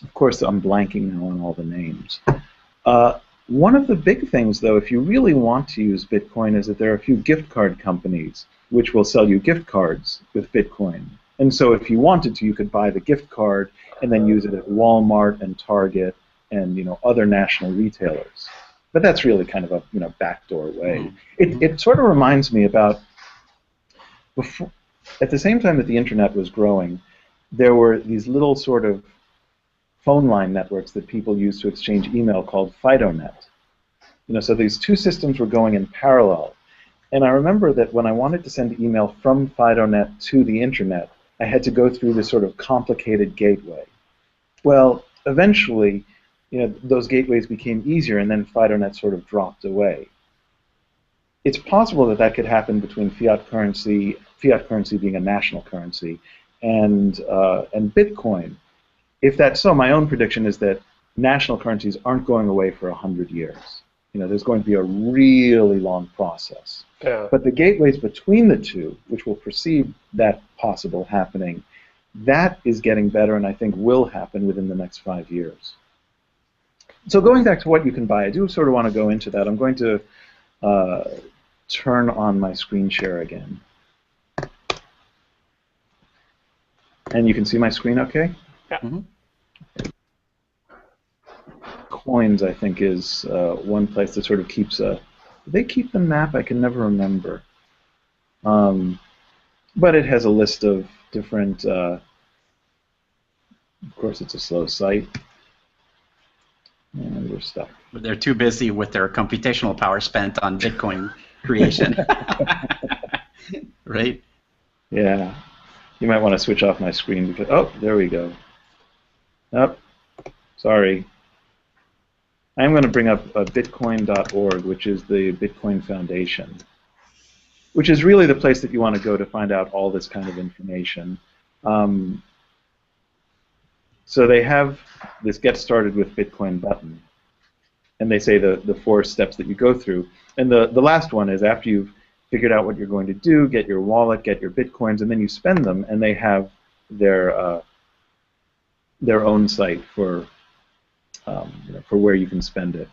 of course, I'm blanking now on all the names. One of the big things, though, if you really want to use Bitcoin, is that there are a few gift card companies which will sell you gift cards with Bitcoin. And so if you wanted to, you could buy the gift card and then use it at Walmart and Target and other national retailers. But that's really kind of a backdoor way. Mhm. It sort of reminds me about before, at the same time that the internet was growing, there were these little sort of phone line networks that people used to exchange email called FidoNet. So these two systems were going in parallel. And I remember that when I wanted to send email from FidoNet to the internet, I had to go through this sort of complicated gateway. Well, eventually, those gateways became easier, and then FidoNet sort of dropped away. It's possible that that could happen between fiat currency being a national currency, and Bitcoin. If that's so, my own prediction is that national currencies aren't going away for 100 years. There's going to be a really long process. Yeah. But the gateways between the two, which will precede that possible happening, that is getting better and I think will happen within the next 5 years. So going back to what you can buy, I do sort of want to go into that. I'm going to turn on my screen share again. And you can see my screen okay? Yeah. Mm-hmm. Coins, I think, is one place that sort of keeps a... Do they keep the map? I can never remember. But it has a list of different... of course, it's a slow site. And we're stuck. But they're too busy with their computational power spent on Bitcoin creation. Right? Yeah. You might want to switch off my screen because... Oh, there we go. Oh, sorry. I'm going to bring up bitcoin.org, which is the Bitcoin Foundation, which is really the place that you want to go to find out all this kind of information. So they have this Get Started with Bitcoin button, and they say the 4 steps that you go through. And the last one is after you've figured out what you're going to do, get your wallet, get your Bitcoins, and then you spend them, and they have their own site for where you can spend it.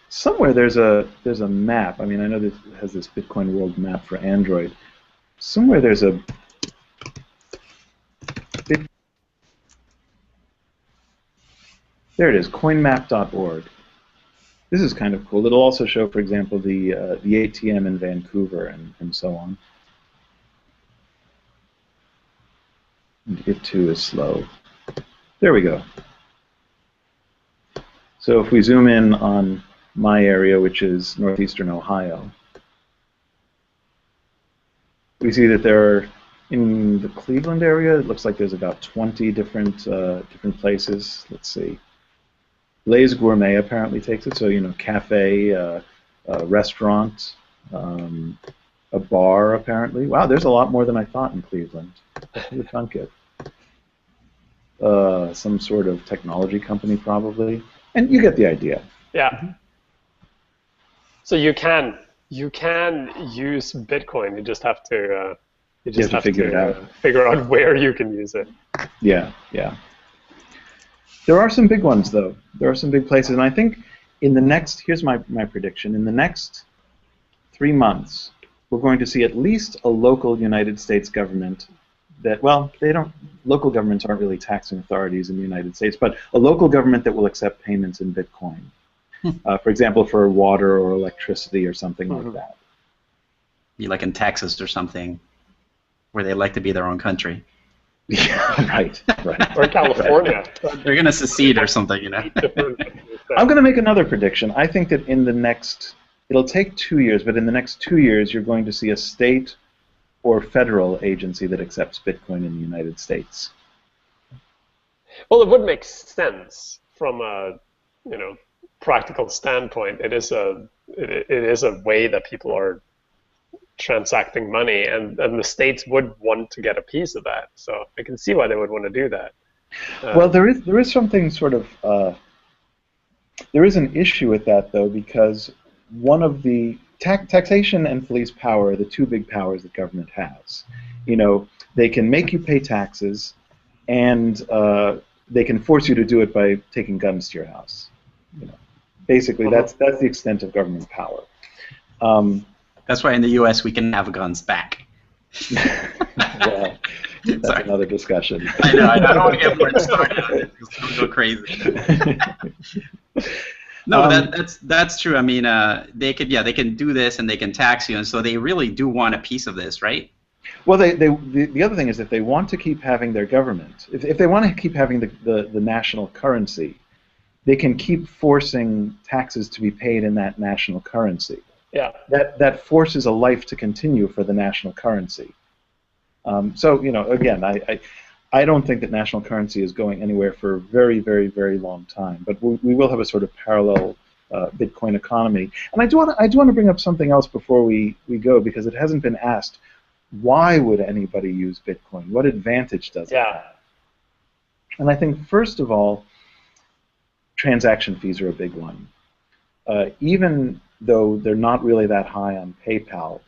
Somewhere there's a map. I mean, I know that it has this Bitcoin World Map for Android. Somewhere there's a there it is, coinmap.org. This is kind of cool. It'll also show, for example, the ATM in Vancouver and so on. And it too is slow. There we go. So if we zoom in on my area, which is northeastern Ohio, we see that there are, in the Cleveland area, it looks like there's about 20 different places. Let's see. Lay's Gourmet apparently takes it, so cafe, restaurant, a bar apparently. Wow, there's a lot more than I thought in Cleveland. Who would thunk it? some sort of technology company probably, and you get the idea. Yeah. So you can use Bitcoin. You just have to figure it out. Figure out where you can use it. Yeah, yeah. There are some big ones though. There are some big places, and I think in the next, here's my prediction, in the next 3 months, we're going to see at least a local United States government that, well, local governments aren't really taxing authorities in the United States, but a local government that will accept payments in Bitcoin. For example, for water or electricity or something like that. Be like in Texas or something, where they like to be their own country. Yeah, right. Or California. Right. They're going to secede or something, you know. I'm going to make another prediction. I think that in the next, it'll take 2 years, but in the next 2 years, you're going to see a state or federal agency that accepts Bitcoin in the United States. Well, it would make sense from a, practical standpoint. It is a way that people are transacting money, and the states would want to get a piece of that. So I can see why they would want to do that. Well, there is something sort of there is an issue with that though, because one of the taxation and police power are the two big powers that government has. They can make you pay taxes, and they can force you to do it by taking guns to your house. Basically, that's the extent of government power. That's why in the U.S. we can have guns back. Well, that's another discussion. I know. I don't want to get more started on it. It's going to go crazy. No, that's true. I mean, they can do this and they can tax you, and so they really do want a piece of this, right? Well, the other thing is, if they want to keep having their government, if they want to keep having the national currency, they can keep forcing taxes to be paid in that national currency. Yeah. That forces a life to continue for the national currency. So, again, I don't think that national currency is going anywhere for a very, very, very long time. But we will have a sort of parallel Bitcoin economy. And I do want to bring up something else before we go, because it hasn't been asked. Why would anybody use Bitcoin? What advantage does it have? And I think, first of all, transaction fees are a big one. Even though they're not really that high on PayPal,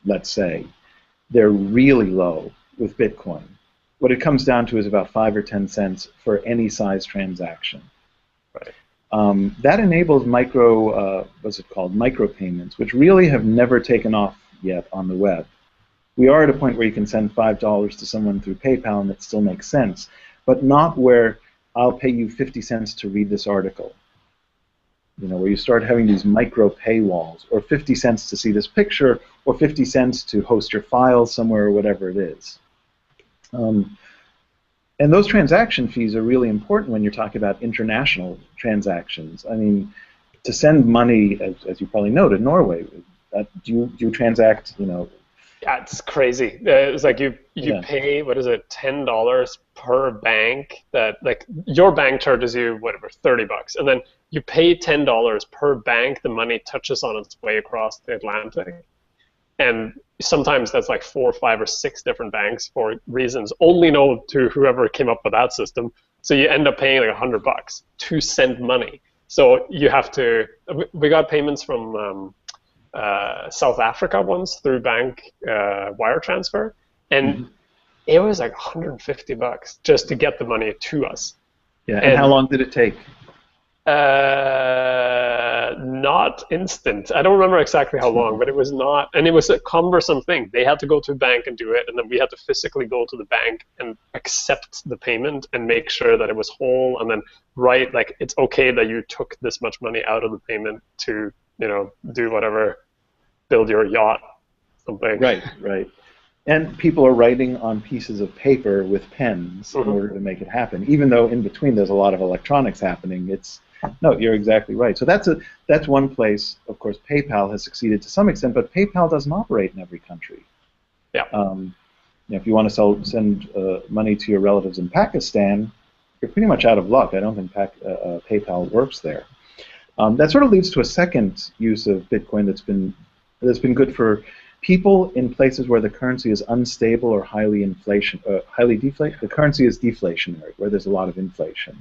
let's say, they're really low with Bitcoin. What it comes down to is about 5 or 10 cents for any size transaction. Right. That enables micropayments, which really have never taken off yet on the web. We are at a point where you can send $5 to someone through PayPal and it still makes sense, but not where I'll pay you 50 cents to read this article. Where you start having these micro paywalls, or 50 cents to see this picture, or 50 cents to host your files somewhere, or whatever it is. And those transaction fees are really important when you're talking about international transactions. I mean, to send money, as you probably know, to Norway, do you transact, Yeah, it's crazy. It's like you pay, what is it, $10 per bank, that like your bank charges you whatever, $30, and then you pay $10 per bank. The money touches on its way across the Atlantic, and sometimes that's like 4, 5, or 6 different banks for reasons only known to whoever came up with that system. So you end up paying like $100 to send money. So you have to. We got payments from South Africa once through bank wire transfer, and it was like $150 just to get the money to us. Yeah, and how long did it take? Not instant. I don't remember exactly how long, but it was not, and it was a cumbersome thing. They had to go to a bank and do it, and then we had to physically go to the bank and accept the payment and make sure that it was whole, and then write like it's okay that you took this much money out of the payment to do whatever, build your yacht, something. Right. And people are writing on pieces of paper with pens in order to make it happen. Even though in between there's a lot of electronics happening, no, you're exactly right. So that's one place. Of course, PayPal has succeeded to some extent, but PayPal doesn't operate in every country. Yeah. If you want to send money to your relatives in Pakistan, you're pretty much out of luck. I don't think PayPal works there. That sort of leads to a second use of Bitcoin that's been good for people in places where the currency is unstable or the currency is deflationary, where there's a lot of inflation.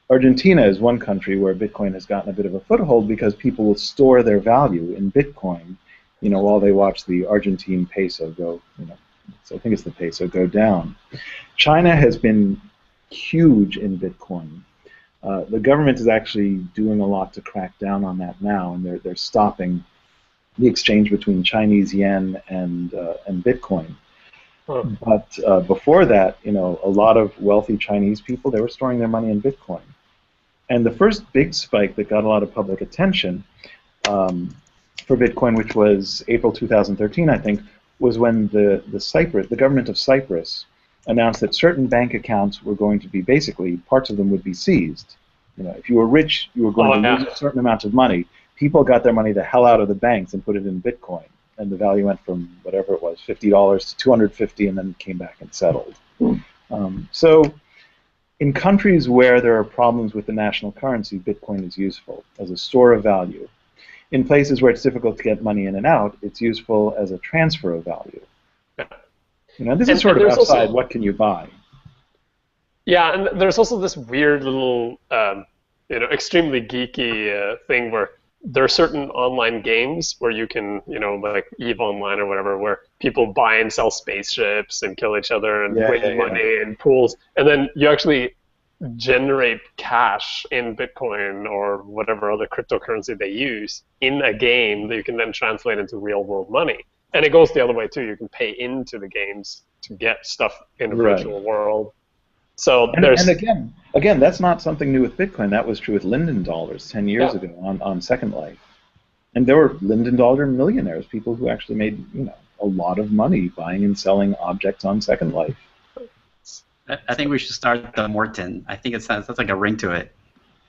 Argentina is one country where Bitcoin has gotten a bit of a foothold because people will store their value in Bitcoin, while they watch the Argentine peso go, so I think it's the peso, go down. China has been huge in Bitcoin. The government is actually doing a lot to crack down on that now, and they're stopping the exchange between Chinese yen and Bitcoin. But before that, a lot of wealthy Chinese people, they were storing their money in Bitcoin. And the first big spike that got a lot of public attention for Bitcoin, which was April 2013, I think, was when the government of Cyprus announced that certain bank accounts were going to be basically, parts of them would be seized. If you were rich, you were going to lose a certain amount of money. People got their money the hell out of the banks and put it in Bitcoin. And the value went from whatever it was, $50 to $250, and then came back and settled. So in countries where there are problems with the national currency, Bitcoin is useful as a store of value. In places where it's difficult to get money in and out, it's useful as a transfer of value. This is sort of outside also, what can you buy. Yeah, and there's also this weird little, extremely geeky thing where there are certain online games where you can, like EVE Online or whatever, where people buy and sell spaceships and kill each other and win money in pools, and then you actually generate cash in Bitcoin or whatever other cryptocurrency they use in a game that you can then translate into real-world money. And it goes the other way too. You can pay into the games to get stuff in a virtual world. So and again, that's not something new with Bitcoin. That was true with Linden dollars 10 years ago on Second Life. And there were Linden dollar millionaires, people who actually made a lot of money buying and selling objects on Second Life. I think we should start the Morton. I think that's like a ring to it.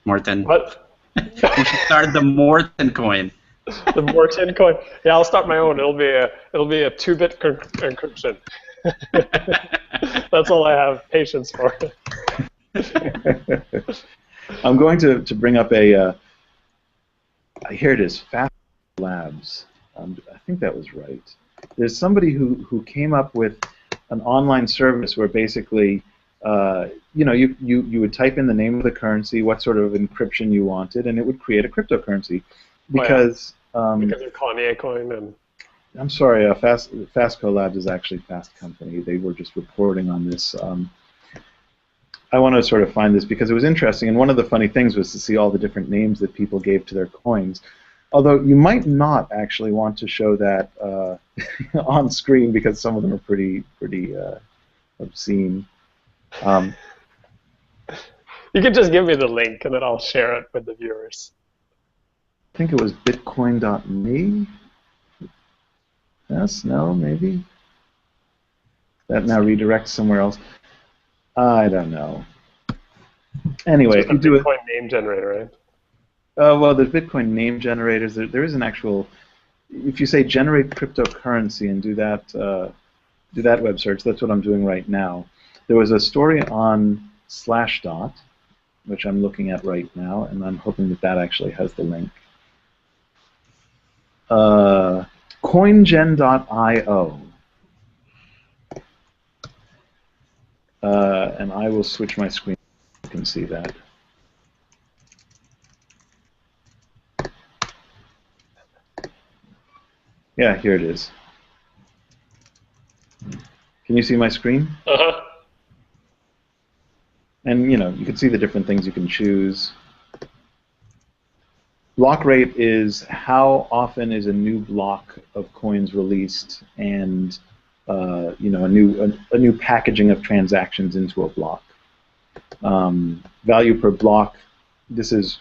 Morton. What? We should start the Morton coin. The Morton coin. Yeah, I'll start my own. It'll be a 2-bit encryption. That's all I have patience for. I'm going to bring up a. Here it is. Fast Labs. I think that was right. There's somebody who came up with an online service where basically, you would type in the name of the currency, what sort of encryption you wanted, and it would create a cryptocurrency. Because of Kanye coin and. I'm sorry, Fastco Labs is actually Fast Company. They were just reporting on this. I want to sort of find this because it was interesting, and one of the funny things was to see all the different names that people gave to their coins. Although you might not actually want to show that on screen because some of them are pretty obscene. You can just give me the link and then I'll share it with the viewers. I think it was bitcoin.me. Yes, no, maybe. That now redirects somewhere else. I don't know. Anyway, it's just a Bitcoin name generator, right? Well, there's Bitcoin name generators. There is an actual. If you say generate cryptocurrency and do that web search, that's what I'm doing right now. There was a story on Slashdot, which I'm looking at right now, and I'm hoping that actually has the link. Coingen.io. And I will switch my screen so you can see that. Yeah, here it is. Can you see my screen? Uh-huh. And you can see the different things you can choose. Block rate is how often is a new block of coins released, and a new packaging of transactions into a block. Value per block. This is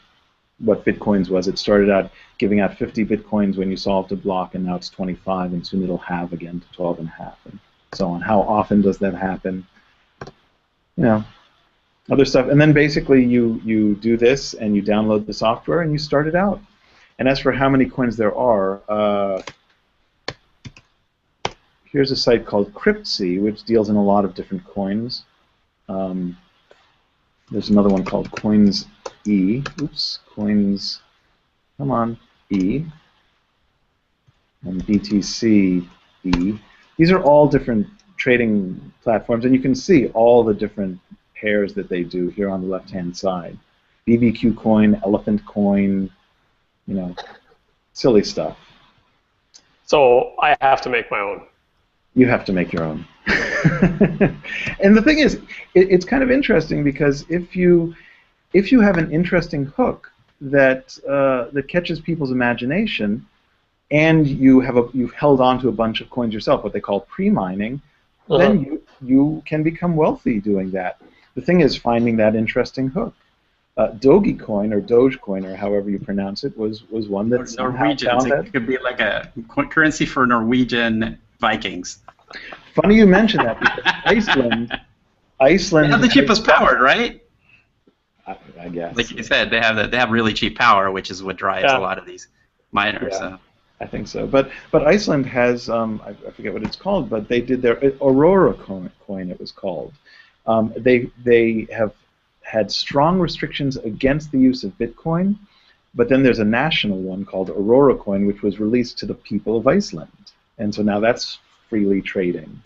what Bitcoins was. It started out giving out 50 Bitcoins when you solved a block, and now it's 25, and soon it'll halve again to 12.5, and so on. How often does that happen? Other stuff, and then basically you do this and you download the software and you start it out. And as for how many coins there are, here's a site called Cryptsy, which deals in a lot of different coins. There's another one called Coins E. Oops, Coins. Come on, E. and BTC-E. These are all different trading platforms, and you can see all the different pairs that they do here on the left-hand side. BBQ coin, elephant coin, you know, silly stuff. So I have to make my own. You have to make your own. And the thing is, it's kind of interesting because if you have an interesting hook that that catches people's imagination, and you've held on to a bunch of coins yourself, what they call pre-mining, then you can become wealthy doing that. The thing is finding that interesting hook. Dogecoin or Dogecoin or however you pronounce it was one that Norwegians. It could be like a currency for Norwegian Vikings. Funny you mention that because Iceland. They have the cheapest power, right? I guess. Like you said, they have really cheap power, which is what drives a lot of these miners. Yeah, so. I think so. But Iceland has I forget what it's called, but they did their Aurora coin. It was called. They have had strong restrictions against the use of Bitcoin, but then there's a national one called Aurora coin, which was released to the people of Iceland, and so now that's freely trading.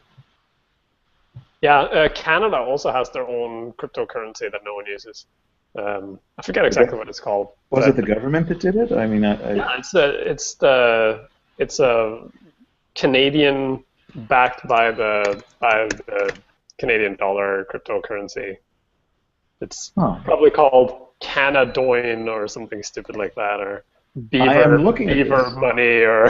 Yeah, Canada also has their own cryptocurrency that no one uses. I forget exactly what it's called. Was it the government that did it? I mean, yeah, it's a Canadian backed by the Canadian dollar cryptocurrency. It's probably called Canadoin or something stupid like that, or Beaver money, or.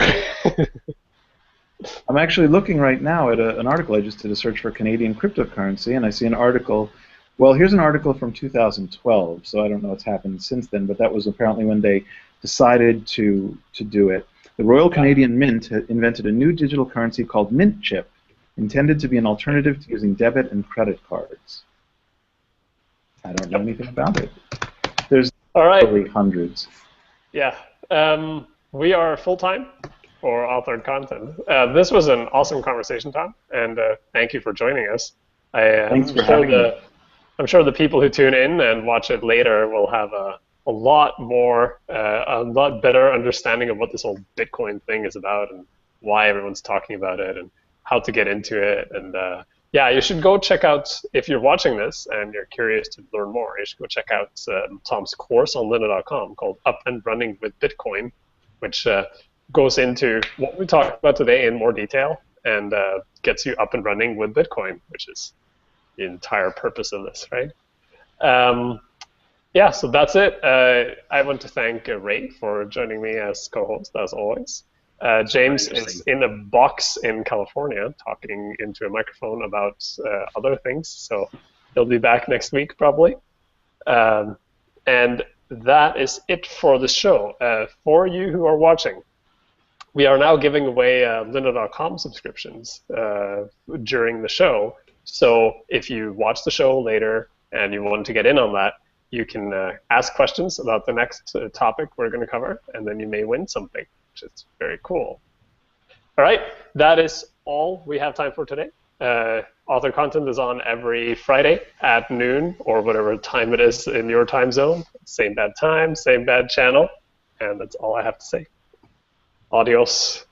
I'm actually looking right now at an article. I just did a search for Canadian cryptocurrency, and I see an article. Well, here's an article from 2012, so I don't know what's happened since then, but that was apparently when they decided to do it. The Royal Canadian Mint invented a new digital currency called Mint Chip, intended to be an alternative to using debit and credit cards. I don't know anything about it. There's probably hundreds. Yeah. We are full-time for authored content. This was an awesome conversation, Tom, and thank you for joining us. Thanks for having me. I'm sure the people who tune in and watch it later will have a lot better understanding of what this whole Bitcoin thing is about and why everyone's talking about it and how to get into it. And yeah, you should go check out, if you're watching this and you're curious to learn more, you should go check out Tom's course on lynda.com called Up and Running with Bitcoin, which goes into what we talked about today in more detail and gets you up and running with Bitcoin, which is the entire purpose of this, right? Yeah, so that's it. I want to thank Ray for joining me as co-host, as always. James is in a box in California talking into a microphone about other things, so he'll be back next week probably. And that is it for the show. For you who are watching, we are now giving away lynda.com subscriptions during the show. So if you watch the show later and you want to get in on that, you can ask questions about the next topic we're going to cover, and then you may win something, which is very cool. All right, that is all we have time for today. Author content is on every Friday at noon or whatever time it is in your time zone. Same bad time, same bad channel, and that's all I have to say. Adios.